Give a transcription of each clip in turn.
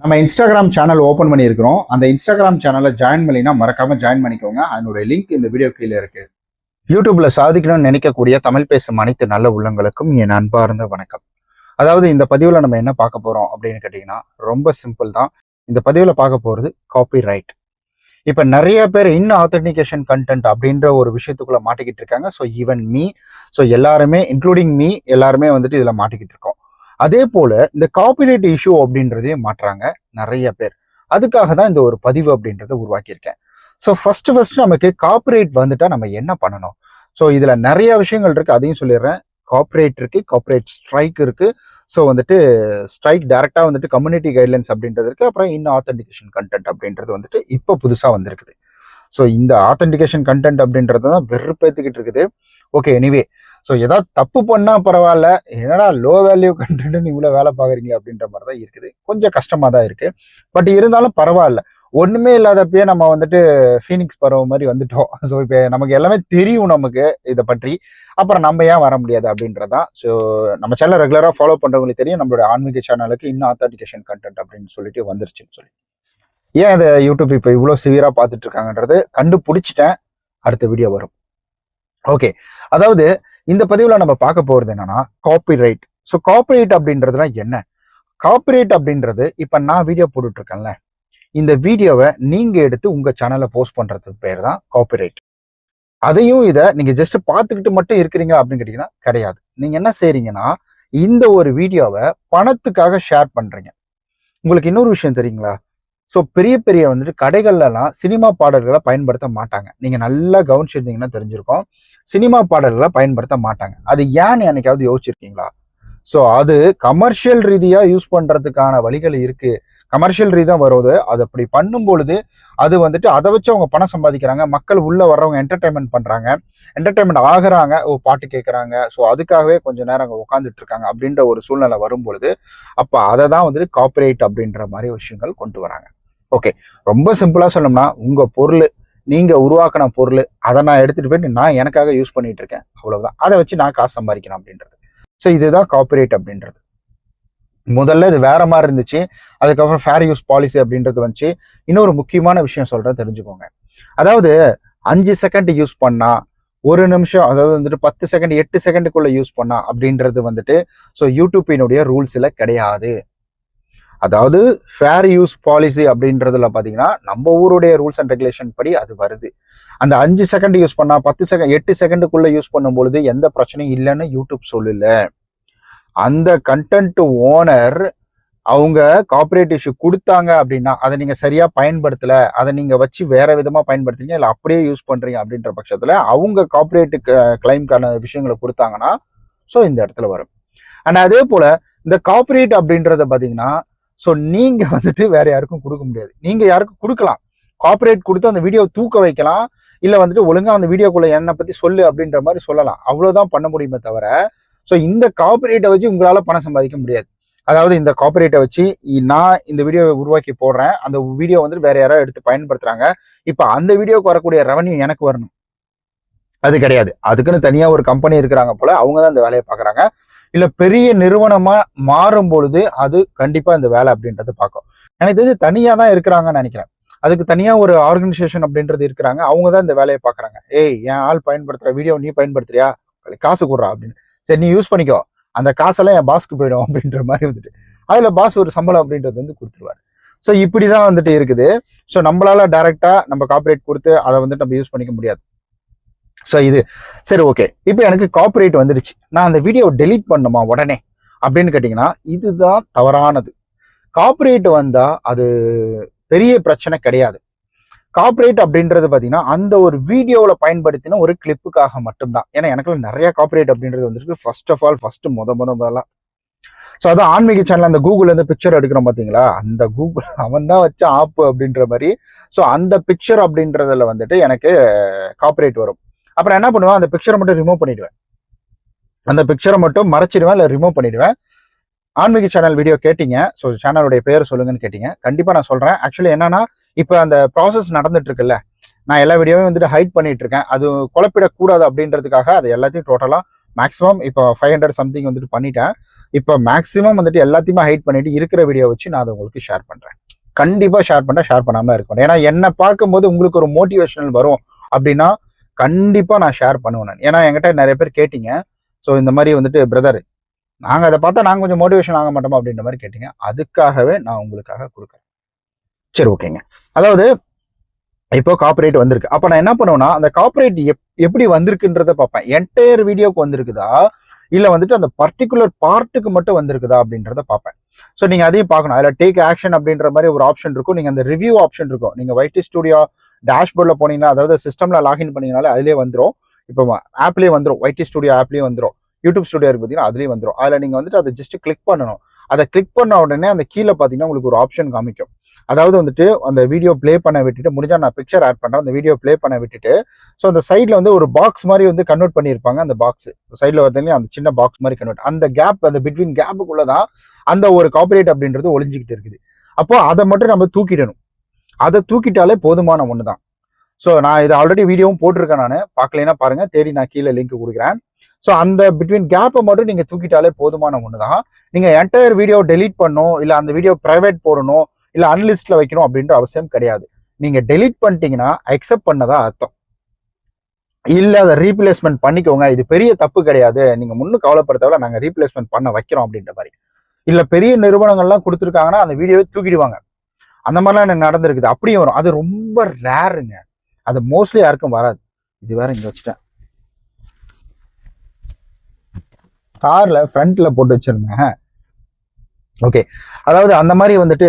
நம்ம Instagram channel open பண்ணியிருக்கிறோம். அந்த இன்ஸ்டாகிராம் சேனலை ஜாயின் பண்ணினா மறக்காம ஜாயின் பண்ணிக்கோங்க. அதனுடைய லிங்க் இந்த வீடியோ கீழே இருக்கு. யூடியூப்ல சாதிக்கணும்னு நினைக்கக்கூடிய தமிழ் பேசும் அனைத்து நல்ல உள்ளங்களுக்கும் என் அன்பார்ந்த வணக்கம். அதாவது இந்த பதிவுல நம்ம என்ன பார்க்க போறோம் அப்படின்னு கேட்டீங்கன்னா, ரொம்ப சிம்பிள் தான். இந்த பதிவுல பார்க்க போறது காப்பி ரைட். இப்ப நிறைய பேர் இன்னும் ஆத்தென்டிகேஷன் கண்டென்ட் அப்படின்ற ஒரு விஷயத்துக்குள்ள மாட்டிக்கிட்டு இருக்காங்க. ஸோ ஈவன் மீ, ஸோ எல்லாருமே இன்க்ளூடிங் மீ எல்லாருமே வந்துட்டு இதுல மாட்டிக்கிட்டு இருக்கோம். அதே போல இந்த காப்பிரைட் இஷ்யூ அப்படின்றதையும் மாற்றாங்க நிறைய பேர். அதுக்காக தான் இந்த ஒரு பதிவு அப்படின்றத உருவாக்கியிருக்கேன். ஸோ ஃபர்ஸ்ட் நமக்கு காப்பிரைட் வந்துட்டா நம்ம என்ன பண்ணணும்? ஸோ இதுல நிறைய விஷயங்கள் இருக்கு, அதையும் சொல்லிடுறேன். காப்பிரைட் இருக்கு, காப்பிரைட் ஸ்ட்ரைக் இருக்கு. ஸோ வந்துட்டு ஸ்ட்ரைக் டைரக்டா வந்துட்டு கம்யூனிட்டி கைட்லைன்ஸ் அப்படின்றது இருக்கு. அப்புறம் இன்னும் ஆத்தென்டிகேஷன் கண்டென்ட் அப்படின்றது வந்துட்டு இப்போ புதுசா வந்திருக்குது. ஸோ இந்த ஆத்தென்டிகேஷன் கண்டென்ட் அப்படின்றது தான் வெறுப்பேத்துக்கிட்டு இருக்குது. ஓகே, எனிவே, ஸோ ஏதாவது தப்பு பண்ணா பரவாயில்ல, என்னடா லோ வேல்யூ கண்டென்ட் இவ்வளோ வேலை பார்க்குறீங்க அப்படின்ற மாதிரி தான் இருக்குது. கொஞ்சம் கஷ்டமா தான் இருக்கு. பட் இருந்தாலும் பரவாயில்ல. ஒண்ணுமே இல்லாதப்பயே நம்ம வந்துட்டு ஃபீனிக்ஸ் பறவை மாதிரி வந்துட்டோம். ஸோ இப்போ நமக்கு எல்லாமே தெரியும் நமக்கு இதை பற்றி. அப்புறம் நம்ம ஏன் வர முடியாது அப்படின்றதான். ஸோ நம்ம சேனல் ரெகுலராக ஃபாலோ பண்றவங்களுக்கு தெரியும், நம்மளோட ஆன்மீக சேனலுக்கு இன்னும் ஆத்தென்டிகேஷன் கண்டென்ட் அப்படின்னு சொல்லிட்டு வந்துருச்சுன்னு சொல்லி. ஏன் இதை யூடியூப் இப்போ இவ்வளோ சிவியரா பார்த்துட்டு இருக்காங்கன்றது கண்டுபிடிச்சிட்டேன். அடுத்த வீடியோ வரும். ஓகே, அதாவது இந்த பதிவுல நம்ம பார்க்க போறது என்னன்னா காப்பிரைட். ஸோ காப்பிரைட் அப்படின்றதுனா என்ன? காப்பிரைட் அப்படின்றது இப்ப நான் வீடியோ போட்டுட்டு இருக்கேன்ல, இந்த வீடியோவை நீங்க எடுத்து உங்க சேனல்ல போஸ்ட் பண்றதுக்கு பேர் தான் காப்பிரைட். அதையும் இதை நீங்க ஜஸ்ட் பார்த்துக்கிட்டு மட்டும் இருக்கிறீங்க அப்படின்னு கேட்டீங்கன்னா கிடையாது. நீங்க என்ன செய்றீங்கன்னா, இந்த ஒரு வீடியோவை பணத்துக்காக ஷேர் பண்றீங்க. உங்களுக்கு இன்னொரு விஷயம் தெரியுங்களா? ஸோ பெரிய பெரிய வந்துட்டு கடைகள்லாம் சினிமா பாடல்களை பயன்படுத்த மாட்டாங்க. நீங்க நல்லா கவனிச்சிருந்தீங்கன்னா தெரிஞ்சிருக்கும். சினிமா பாடல்களை பயன்படுத்த மாட்டாங்க. அது ஏன்னு என்னைக்காவது யோசிச்சிருக்கீங்களா? ஸோ அது கமர்ஷியல் ரீதியா யூஸ் பண்றதுக்கான வழிகள் இருக்கு. கமர்ஷியல் ரீதியா வருவது அது அப்படி பண்ணும் பொழுது அது வந்துட்டு அதை வச்சு அவங்க பணம் சம்பாதிக்கிறாங்க. மக்கள் உள்ள வர்றவங்க என்டர்டைன்மெண்ட் பண்றாங்க, என்டர்டைன்மெண்ட் ஆகுறாங்க, பாட்டு கேட்கறாங்க. ஸோ அதுக்காகவே கொஞ்ச நேரம் அங்கே உட்காந்துட்டு இருக்காங்க அப்படின்ற ஒரு சூழ்நிலை வரும் பொழுது அப்ப அதை தான் வந்துட்டு காப்பிரைட் அப்படின்ற மாதிரி விஷயங்கள் கொண்டு வராங்க. ஓகே, ரொம்ப சிம்பிளா சொல்லணும்னா, உங்க பொருள், நீங்க உருவாக்கின பொருள், அதை நான் எடுத்துட்டு போயிட்டு நான் எனக்காக யூஸ் பண்ணிட்டு இருக்கேன், அவ்வளவுதான். அதை வச்சு நான் காசு சம்பாதிக்கணும் அப்படின்றது. ஸோ இதுதான் காப்பிரைட் அப்படின்றது. முதல்ல இது வேற மாதிரி இருந்துச்சு. அதுக்கப்புறம் ஃபேர் யூஸ் பாலிசி அப்படின்றது வந்துச்சு. இன்னொரு முக்கியமான விஷயம் சொல்றேன், தெரிஞ்சுக்கோங்க. அதாவது 5 செகண்ட் யூஸ் பண்ணா, 1 நிமிஷம், அதாவது வந்துட்டு 10 செகண்ட் 8 செகண்டுக்குள்ள யூஸ் பண்ணா அப்படின்றது வந்துட்டு ஸோ யூடியூப்பினுடைய ரூல்ஸ்ல கிடையாது. அதாவது ஃபேர் யூஸ் பாலிசி அப்படின்றதுல பாத்தீங்கன்னா நம்ம ஊருடைய ரூல்ஸ் அண்ட் ரெகுலேஷன் படி அது வருது. அந்த 5 செகண்ட் யூஸ் பண்ணா 10 செகண்ட் 8 செகண்டுக்குள்ள யூஸ் பண்ணும் பொழுது எந்த பிரச்சனையும் இல்லைன்னு யூடியூப் சொல்லல. அந்த கண்டென்ட் ஓனர் அவங்க காப்பிரைட் இஷ்யூ கொடுத்தாங்க அப்படின்னா அதை நீங்க சரியா பயன்படுத்தல, அதை நீங்க வச்சு வேற விதமா பயன்படுத்துறீங்க, இல்லை அப்படியே யூஸ் பண்றீங்க அப்படின்ற பட்சத்துல அவங்க காப்பிரைட் கிளைம்கான விஷயங்களை கொடுத்தாங்கன்னா ஸோ இந்த இடத்துல வரும். அண்ட் அதே போல இந்த காப்பிரைட் அப்படின்றத பாத்தீங்கன்னா ஸோ நீங்க வந்துட்டு வேற யாருக்கும் கொடுக்க முடியாது. நீங்க யாருக்கும் கொடுக்கலாம், காப்பிரைட் கொடுத்து அந்த வீடியோ தூக்க வைக்கலாம், இல்ல வந்துட்டு ஒழுங்கா அந்த வீடியோக்குள்ள என்னை பத்தி சொல்லு அப்படின்ற மாதிரி சொல்லலாம். அவ்வளவுதான் பண்ண முடியுமே தவிர ஸோ இந்த காப்பிரைட்டை வச்சு உங்களால பணம் சம்பாதிக்க முடியாது. அதாவது இந்த காப்பிரைட்டை வச்சு நான் இந்த வீடியோவை உருவாக்கி போடுறேன், அந்த வீடியோ வந்துட்டு வேற யாராவது எடுத்து பயன்படுத்துறாங்க, இப்ப அந்த வீடியோக்கு வரக்கூடிய ரெவன்யூ எனக்கு வரணும், அது கிடையாது. அதுக்குன்னு தனியா ஒரு கம்பெனி இருக்கிறாங்க போல, அவங்க தான் இந்த வேலையை பாக்குறாங்க. இல்ல பெரிய நிறுவனமா மாறும் பொழுது அது கண்டிப்பா இந்த வேலை அப்படின்றது பார்க்கும். எனக்கு தெரிஞ்சு தனியா தான் இருக்கிறாங்கன்னு நினைக்கிறேன். அதுக்கு தனியா ஒரு ஆர்கனைசேஷன் அப்படின்றது இருக்கிறாங்க, அவங்க தான் இந்த வேலையை பாக்குறாங்க. ஏய், என் ஆள் பயன்படுத்துற வீடியோ நீ பயன்படுத்துறியா, காசு கொடுறா அப்படின்னு. சரி, நீ யூஸ் பண்ணிக்கோ, அந்த காசெல்லாம் என் பாஸ்க்கு போயிடும் அப்படின்ற மாதிரி வந்துட்டு அதுல பாஸ் ஒரு சம்பளம் அப்படின்றது வந்து கொடுத்துருவாரு. ஸோ இப்படிதான் வந்துட்டு இருக்குது. ஸோ நம்மளால டைரக்டா நம்ம காப்பிரைட் கொடுத்து அதை வந்துட்டு நம்ம யூஸ் பண்ணிக்க முடியாது. ஸோ இது சரி, ஓகே. இப்போ எனக்கு காப்பிரைட் வந்துடுச்சு, நான் அந்த வீடியோவை டெலீட் பண்ணுமா உடனே அப்படின்னு கேட்டிங்கன்னா இதுதான் தவறானது. காப்பிரைட் வந்தா அது பெரிய பிரச்சனை கிடையாது. காப்பிரைட் அப்படின்றது பார்த்தீங்கன்னா அந்த ஒரு வீடியோவில் பயன்படுத்தின ஒரு கிளிப்புக்காக மட்டும்தான். ஏன்னா எனக்கு நிறைய காப்பிரைட் அப்படின்றது வந்துருக்கு. ஃபர்ஸ்ட் ஆஃப் ஆல் முதல்ல ஸோ அதான் ஆன்மீக சேனல் அந்த கூகுள் இருந்து பிக்சர் எடுக்கிறோம் பார்த்தீங்களா, அந்த கூகுள் அவன் தான் வச்ச ஆப்பு அப்படின்ற மாதிரி. ஸோ அந்த பிக்சர் அப்படின்றதுல வந்துட்டு எனக்கு காப்பிரைட் வரும். அப்புறம் என்ன பண்ணுவேன், அந்த பிக்சரை மட்டும் ரிமூவ் பண்ணிடுவேன், அந்த பிக்சரை மட்டும் மறைச்சிடுவேன், இல்லை ரிமூவ் பண்ணிடுவேன். ஆன்மீக சேனல் வீடியோ கேட்டீங்க, ஸோ சேனலுடைய பேர் சொல்லுங்கன்னு கேட்டீங்க. கண்டிப்பா நான் சொல்றேன். ஆக்சுவலி என்னன்னா, இப்போ அந்த ப்ராசஸ் நடந்துட்டு இருக்குல்ல, நான் எல்லா வீடியோவையும் வந்துட்டு ஹைட் பண்ணிட்டு இருக்கேன். அது குழப்பிடக்கூடாது அப்படின்றதுக்காக அது எல்லாத்தையும் டோட்டலா மேக்ஸிமம் இப்போ 500 சம்திங் வந்துட்டு பண்ணிட்டேன். இப்போ மேக்ஸிமம் வந்துட்டு எல்லாத்தையுமே ஹைட் பண்ணிட்டு இருக்கிற வீடியோ வச்சு நான் அதை உங்களுக்கு ஷேர் பண்றேன். கண்டிப்பா ஷேர் பண்ண ஷேர் பண்ணாம இருக்கணும். ஏன்னா என்ன பார்க்கும்போது உங்களுக்கு ஒரு மோட்டிவேஷனல் வரும் அப்படின்னா கண்டிப்பா நான் ஷேர் பண்ணுவேன் நான். ஏன்னா என்கிட்ட நிறைய பேர் கேட்டீங்க. ஸோ இந்த மாதிரி வந்துட்டு பிரதர் நாங்க அதை பார்த்தா நாங்க கொஞ்சம் மோட்டிவேஷன் ஆக மாட்டோமா அப்படின்ற மாதிரி கேட்டீங்க. அதுக்காகவே நான் உங்களுக்காக கொடுக்குறேன். சரி ஓகேங்க. அதாவது இப்போ காப்பரேட் வந்திருக்கு. அப்ப நான் என்ன பண்ணுவேன்னா அந்த காப்பரேட் எப்படி வந்திருக்குன்றத பார்ப்பேன். என்டையர் வீடியோக்கு வந்திருக்குதா இல்ல வந்துட்டு அந்த பர்டிகுலர் பார்ட்டுக்கு மட்டும் வந்திருக்குதா அப்படின்றத பார்ப்பேன். ஸோ நீங்க அதையும் பார்க்கணும். அதில் டேக் ஆக்ஷன் அப்படின்ற மாதிரி ஒரு ஆப்ஷன் இருக்கும். நீங்க அந்த ரிவ்யூ ஆப்ஷன் இருக்கும். நீங்க YT ஸ்டுடியோ டேஷ்போர்ட்ல போனீங்கன்னா, அதாவது சிஸ்டம்ல லாகின் பண்ணீங்கனாலே அதுலேயே வந்துடும். இப்போ ஆப்லேயே வந்துடும். YT ஸ்டுடியோ ஆப்லேயே வந்துடும். யூடியூப் ஸ்டுடியோ இருக்கு பார்த்தீங்கன்னா அதுலேயே வந்துடும். அதில் நீங்க வந்துட்டு அதை ஜஸ்ட் கிளிக் பண்ணணும். அதை கிளிக் பண்ண உடனே அந்த கீழே பார்த்தீங்கன்னா உங்களுக்கு ஒரு ஆப்ஷன் காமிக்கும். அதாவது வந்துட்டு அந்த வீடியோ பிளே பண்ண விட்டுட்டு முடிஞ்சா நான் பிக்சர் ஆட் பண்றேன். அந்த வீடியோ பிளே பண்ண விட்டுட்டு ஸோ அந்த சைட்ல வந்து ஒரு பாக்ஸ் மாதிரி வந்து கன்வெர்ட் பண்ணியிருப்பாங்க. அந்த பாக்ஸ் சைட்ல பார்த்தீங்கன்னா அந்த சின்ன பாக்ஸ் மாதிரி கன்வெர்ட், அந்த கேப், அந்த பிட்வீன் கேப்புக்குள்ளதான் அந்த ஒரு காப்பரேட் அப்படின்றது ஒளிஞ்சிக்கிட்டு இருக்குது. அப்போ அதை மட்டும் நம்ம தூக்கிடணும். அதை தூக்கிட்டாலே போதுமான ஒன்று தான். ஸோ நான் இதை ஆல்ரெடி வீடியோவும் போட்டிருக்கேன். நான் பார்க்கலைன்னா பாருங்க, தேடி நான் கீழே லிங்க் கொடுக்குறேன். ஸோ அந்த பிட்வீன் கேப்பை மட்டும் நீங்க தூக்கிட்டாலே போதுமான ஒன்று தான். நீங்க என்டையர் வீடியோ டெலீட் பண்ணணும், இல்லை அந்த வீடியோ பிரைவேட் போடணும், இல்ல அன்லிஸ்ட்ல வைக்கணும் அப்படின்ற அவசியம் கிடையாது. நீங்க டெலீட் பண்ணிட்டீங்கன்னா அக்செப்ட் பண்ணதா அர்த்தம். இல்ல அதை ரீப்ளேஸ்மெண்ட் பண்ணிக்கோங்க, இது பெரிய தப்பு கிடையாது, நீங்க முன்னும் கவலைப்படுத்தவில்லை, நாங்க ரீப்ளேஸ்மெண்ட் பண்ண வைக்கிறோம் அப்படின்ற மாதிரி. இல்ல பெரிய நிறுவனங்கள்லாம் கொடுத்துருக்காங்கன்னா அந்த வீடியோவை தூக்கிடுவாங்க. அந்த மாதிரிலாம் எனக்கு நடந்திருக்குது. அப்படியும் வரும். அது ரொம்ப ரேருங்க. அது மோஸ்ட்லி யாருக்கும் வராது. இது வேற இங்க வச்சுட்டேன், கார்ல ஃப்ரண்ட்ல போட்டு வச்சிருந்தேன். ஓகே, அதாவது அந்த மாதிரி வந்துட்டு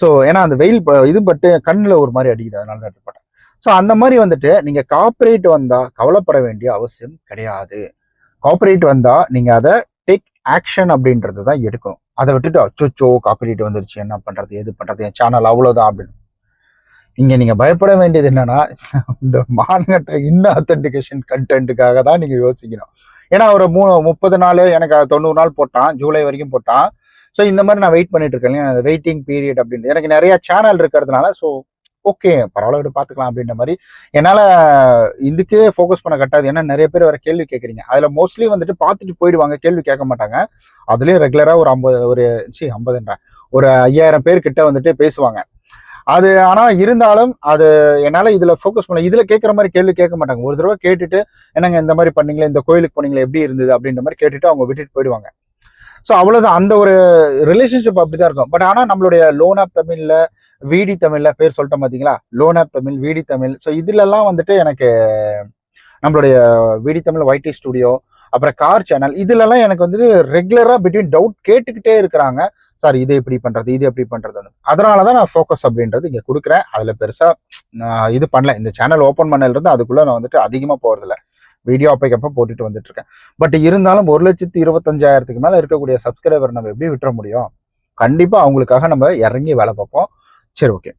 ஸோ ஏன்னா அந்த வெயில் இது பட்டு கண்ணில் ஒரு மாதிரி அடிக்குது, அதனால தான் போட்டேன். ஸோ அந்த மாதிரி வந்துட்டு நீங்க காப்பரேட் வந்தா கவலைப்பட வேண்டிய அவசியம் கிடையாது. காப்பரேட் வந்தா நீங்க அதை டேக் ஆக்ஷன் அப்படின்றத தான் எடுக்கணும். அதை விட்டுட்டு அச்சோ காப்பரேட் வந்துருச்சு என்ன பண்றது, எது பண்றது, என் சேனல் அவ்வளவுதான் அப்படின்னு. இங்க நீங்க பயப்பட வேண்டியது என்னன்னா இந்த மானகட்ட இன்னும் அத்தன்டிகேஷன் கண்டென்ட்டுக்காக தான் நீங்க யோசிக்கணும். ஏன்னா ஒரு 30 நாள் எனக்கு 90 நாள் போட்டான், ஜூலை வரைக்கும் போட்டான். ஸோ இந்த மாதிரி நான் வெயிட் பண்ணிட்டு இருக்கேன். அந்த வெயிட்டிங் பீரியட் அப்படின்னு எனக்கு நிறைய சேனல் இருக்கிறதுனால ஸோ ஓகே பரவாயில்ல விட்டு பார்த்துக்கலாம் அப்படின்ற மாதிரி என்னால் இதுக்கே ஃபோக்கஸ் பண்ண கட்டாது. ஏன்னா நிறைய பேர் வேற கேள்வி கேட்குறீங்க. அதில் மோஸ்ட்லி வந்துட்டு பார்த்துட்டு போயிடுவாங்க, கேள்வி கேட்க மாட்டாங்க. அதுலேயும் ரெகுலராக ஒரு 50 ஒரு 5000 பேர்கிட்ட வந்துட்டு பேசுவாங்க. அது ஆனால் இருந்தாலும் அது என்னால் இதில் ஃபோக்கஸ் பண்ண, இதில் கேட்குற மாதிரி கேள்வி கேட்க மாட்டாங்க. ஒரு தடவை கேட்டுட்டு என்னங்க இந்த மாதிரி பண்ணீங்களே, இந்த கோயிலுக்கு போனீங்களே எப்படி இருந்தது அப்படின்ற மாதிரி கேட்டுட்டு அவங்க விட்டுட்டு போயிடுவாங்க. ஸோ அவ்வளோதான், அந்த ஒரு ரிலேஷன்ஷிப் அப்படிதான் இருக்கும். பட் ஆனால் நம்மளுடைய லோன் ஆப் தமிழ்ல, விடி தமிழ்ல பேர் சொல்லிட்டோம் பார்த்தீங்களா, லோன் ஆப் தமிழ், விடி தமிழ். ஸோ இதுலலாம் வந்துட்டு எனக்கு நம்மளுடைய விடி தமிழ், YT ஸ்டுடியோ, அப்புறம் கார் சேனல், இதுலலாம் எனக்கு வந்துட்டு ரெகுலராக பிட்வீன் டவுட் கேட்டுக்கிட்டே இருக்கிறாங்க. சார் இது எப்படி பண்றது, இது எப்படி பண்றது, அதனால தான் நான் ஃபோக்கஸ் அப்படின்றது இங்கே கொடுக்குறேன். அதில் பெருசாக நான் இது பண்ணல. இந்த சேனல் ஓப்பன் பண்ணலேருந்து அதுக்குள்ளே நான் வந்துட்டு அதிகமாக போகிறதில்ல. வீடியோ அப்பைக்கப்போ போட்டுட்டு வந்துட்டு இருக்கேன். பட் இருந்தாலும் 1,25,000 மேல இருக்கக்கூடிய சப்ஸ்கிரைபர் நம்ம எப்படி விட்டுற முடியும்? கண்டிப்பா அவங்களுக்காக நம்ம இறங்கி வேலை பார்ப்போம். சரி ஓகே,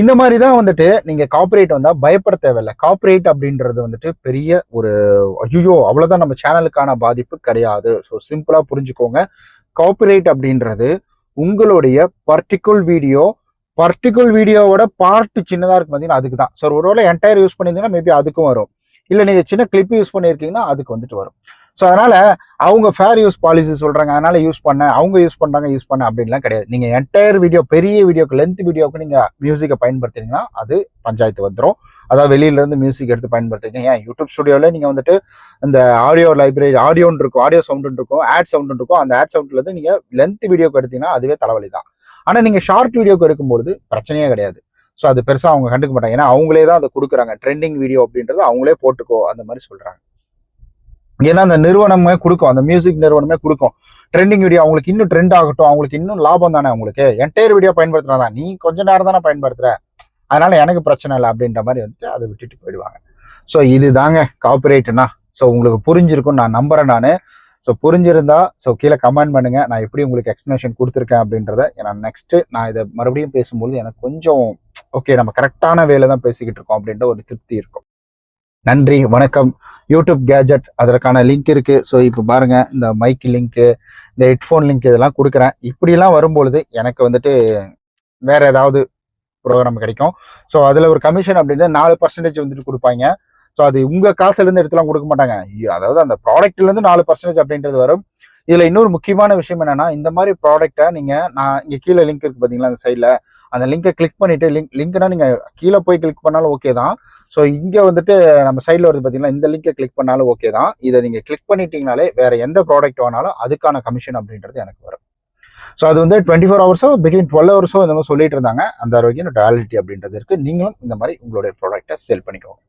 இந்த மாதிரி தான் வந்துட்டு நீங்க காப்பரேட் வந்தா பயப்பட தேவையில்லை. காப்பரேட் அப்படின்றது வந்துட்டு பெரிய ஒரு ஐயோ அவ்வளவுதான் நம்ம சேனலுக்கான பாதிப்பு கிடையாது. ஸோ சிம்பிளா புரிஞ்சுக்கோங்க. காப்பரேட் அப்படின்றது உங்களுடைய பர்டிகுலர் வீடியோவோட பார்ட் சின்னதா இருக்கு பார்த்தீங்கன்னா அதுக்கு தான். ஸோ ஒருவேளை என்டையர் யூஸ் பண்ணியிருந்தீங்கன்னா மேபி அதுக்கும் வரும். இல்லை நீங்கள் சின்ன கிளிப் யூஸ் பண்ணியிருக்கீங்கன்னா அதுக்கு வந்துட்டு வரும். ஸோ அதனால அவங்க ஃபேர் யூஸ் பாலிசி சொல்றாங்க, அதனால யூஸ் பண்ண, அவங்க யூஸ் பண்றாங்க யூஸ் பண்ண அப்படின்லாம் கிடையாது. நீங்க என்டையர் வீடியோ, பெரிய வீடியோக்கு, லென்த் வீடியோக்கு நீங்க மியூசிக்கை பயன்படுத்துறீங்கன்னா அது பஞ்சாயத்து வந்துடும். அதாவது வெளியில இருந்து மியூசிக் எடுத்து பயன்படுத்துறீங்க. ஏன் யூடியூப் ஸ்டுடியோல நீங்க வந்துட்டு இந்த ஆடியோ லைப்ரரி, ஆடியோன்னு இருக்கும், ஆடியோ சவுண்ட் இருக்கும், ஆட் சவுண்ட் இருக்கும். அந்த ஆட் சவுண்ட்ல இருந்து நீங்க லென்த் வீடியோக்கு எடுத்தீங்கன்னா அதுவே தலைவலி தான். ஆனா நீங்க ஷார்ட் வீடியோக்கு எடுக்கும்போது பிரச்சனையே கிடையாது. ஸோ அது பெருசாக அவங்க கண்டுக்க மாட்டாங்க. ஏன்னா அவங்களே தான் அதை கொடுக்குறாங்க. ட்ரெண்டிங் வீடியோ அப்படின்றது அவங்களே போட்டுக்கோ அந்த மாதிரி சொல்றாங்க. ஏன்னா அந்த நிறுவனமே கொடுக்கும், அந்த மியூசிக் நிறுவனமே கொடுக்கும் ட்ரெண்டிங் வீடியோ. அவங்களுக்கு இன்னும் ட்ரெண்ட் ஆகட்டும், அவங்களுக்கு இன்னும் லாபம் தானே. அவங்களுக்கு என்டையர் வீடியோ பயன்படுத்துறதான், நீ கொஞ்ச நேரம் தானே பயன்படுத்துற, அதனால எனக்கு பிரச்சனை இல்லை அப்படின்ற மாதிரி வந்துட்டு அதை விட்டுட்டு போயிடுவாங்க. ஸோ இது தாங்க காப்பரேட்னா. ஸோ உங்களுக்கு புரிஞ்சிருக்கும் நான் நம்புறேன் நான். ஸோ புரிஞ்சிருந்தா ஸோ கீழே கமெண்ட் பண்ணுங்க, நான் எப்படி உங்களுக்கு எக்ஸ்பிளனேஷன் கொடுத்துருக்கேன் அப்படின்றத. ஏன்னா நெக்ஸ்ட் நான் இதை மறுபடியும் பேசும்போது எனக்கு கொஞ்சம் ஓகே நம்ம கரெக்டான வேலை தான் பேசிக்கிட்டு இருக்கோம் அப்படின்ற ஒரு திருப்தி இருக்கும். நன்றி, வணக்கம். யூடியூப் கேஜெட் அதற்கான லிங்க் இருக்கு. ஸோ இப்போ பாருங்க, இந்த மைக் லிங்க்கு, இந்த ஹெட்ஃபோன் லிங்க் இதெல்லாம் கொடுக்குறேன். இப்படிலாம் வரும்பொழுது எனக்கு வந்துட்டு வேற ஏதாவது ப்ரோக்ராம் கிடைக்கும். ஸோ அதில் ஒரு கமிஷன் அப்படின்றது 4% வந்துட்டு கொடுப்பாங்க. ஸோ அது உங்கள் காசுலேருந்து எடுத்துலாம் கொடுக்க மாட்டாங்க. அதாவது அந்த ப்ராடக்ட்லேருந்து 4% அப்படின்றது வரும். இதில் இன்னொரு முக்கியமான விஷயம் என்னன்னா, இந்த மாதிரி ப்ராடக்ட்டை நான் இங்கே கீழே லிங்க் இருக்குது பார்த்தீங்களா அந்த சைடில், அந்த லிங்கை கிளிக் பண்ணிவிட்டு லிங்க்னா நீங்கள் கீழே போய் கிளிக் பண்ணாலும் ஓகே தான். ஸோ இங்கே வந்துட்டு நம்ம சைடில் வருது பார்த்தீங்களா, இந்த லிங்கை கிளிக் பண்ணாலும் ஓகே தான். இதை நீங்கள் கிளிக் பண்ணிட்டீங்கனாலே வேறு எந்த ப்ராடக்ட் வேணாலும் அதுக்கான கமிஷன் அப்படின்றது எனக்கு வரும். ஸோ அது வந்து 24 ஹவர்ஸோ பிட்வீன் 12 ஹவர்ஸோ இந்த மாதிரி சொல்லிட்டு இருந்தாங்க. அந்த வரைக்கும் டாலிட்டி அப்படின்றது இருக்குது. நீங்களும் இந்த மாதிரி உங்களுடைய ப்ராடக்ட்டை சேல் பண்ணிக்கோங்க.